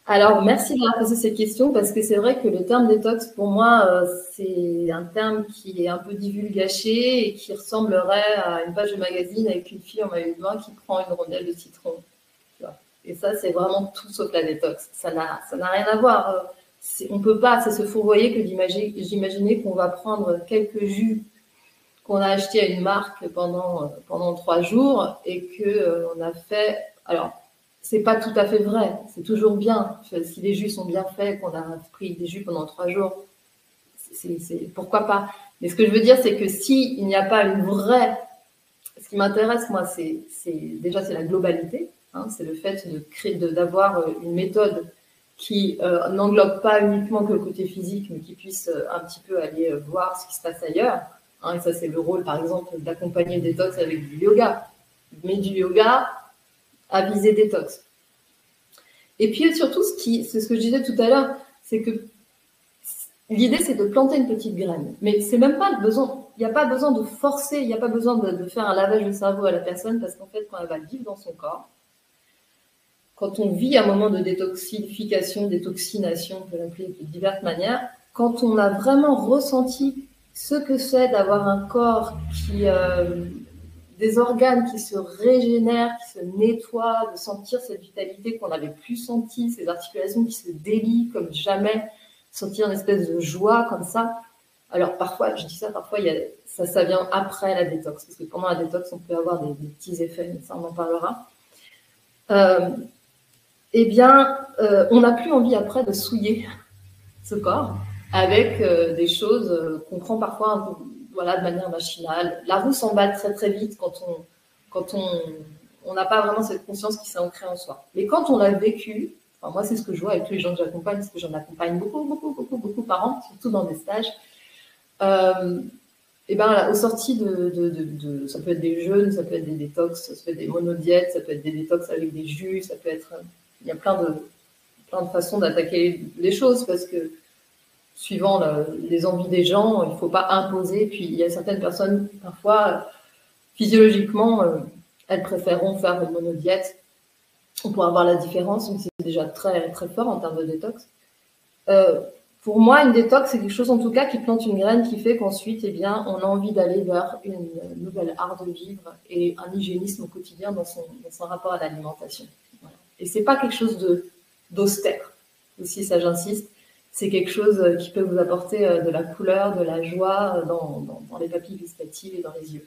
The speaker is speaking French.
Alors, merci d'avoir posé cette question parce que c'est vrai que le terme détox, pour moi, c'est un terme qui est un peu divulgaché et qui ressemblerait à une page de magazine avec une fille en maillot de bain qui prend une rondelle de citron. Tu vois. Et ça, c'est vraiment tout sauf la détox. Ça n'a rien à voir. On peut pas, c'est se fourvoyer que d'imaginer qu'on va prendre quelques jus qu'on a achetés à une marque pendant 3 jours et que on a fait. Alors, c'est pas tout à fait vrai. C'est toujours bien. Si les jus sont bien faits, qu'on a pris des jus pendant 3 jours, pourquoi pas. Mais ce que je veux dire, c'est que si il n'y a pas une vraie, ce qui m'intéresse moi, déjà c'est la globalité. Hein, c'est le fait de créer, d'avoir une méthode qui n'englobe pas uniquement que le côté physique, mais qui puisse un petit peu aller voir ce qui se passe ailleurs. Hein, et ça, c'est le rôle, par exemple, d'accompagner le détox avec du yoga. Mais du yoga à visée détox. Et puis surtout, c'est ce que je disais tout à l'heure, c'est que l'idée, c'est de planter une petite graine. Mais c'est même pas besoin, il n'y a pas besoin de forcer, il n'y a pas besoin de faire un lavage de cerveau à la personne, parce qu'en fait, quand elle va vivre dans son corps, quand on vit un moment de détoxification, détoxination, on peut l'appeler de diverses manières, quand on a vraiment ressenti ce que c'est d'avoir un corps des organes qui se régénèrent, qui se nettoient, de sentir cette vitalité qu'on n'avait plus sentie, ces articulations qui se délient comme jamais, sentir une espèce de joie comme ça. Alors parfois, je dis ça, parfois ça vient après la détox, parce que pendant la détox, on peut avoir des petits effets, mais ça on en parlera. Eh bien, on n'a plus envie après de souiller ce corps avec des choses qu'on prend parfois un peu, voilà, de manière machinale. La roue s'emballe très très vite quand on n'a pas vraiment cette conscience qui s'est ancrée en soi. Mais quand on l'a vécu, enfin, moi c'est ce que je vois avec tous les gens que j'accompagne, parce que j'en accompagne beaucoup par an, surtout dans des stages. Et ben là, au sorti ça peut être des jeûnes, ça peut être des détox, ça peut être des monodiètes, ça peut être des détox avec des jus, ça peut être, il y a plein de façons d'attaquer les choses parce que suivant les envies des gens, il ne faut pas imposer. Puis il y a certaines personnes, parfois, physiologiquement, elles préféreront faire une monodiète. On pourra voir la différence, mais c'est déjà très, très fort en termes de détox. Pour moi, une détox, c'est quelque chose en tout cas qui plante une graine qui fait qu'ensuite, eh bien, on a envie d'aller vers une nouvelle art de vivre et un hygiénisme au quotidien dans son rapport à l'alimentation. Voilà. Et c'est pas quelque chose d'austère. Aussi, ça j'insiste, c'est quelque chose qui peut vous apporter de la couleur, de la joie dans les papilles gustatives et dans les yeux.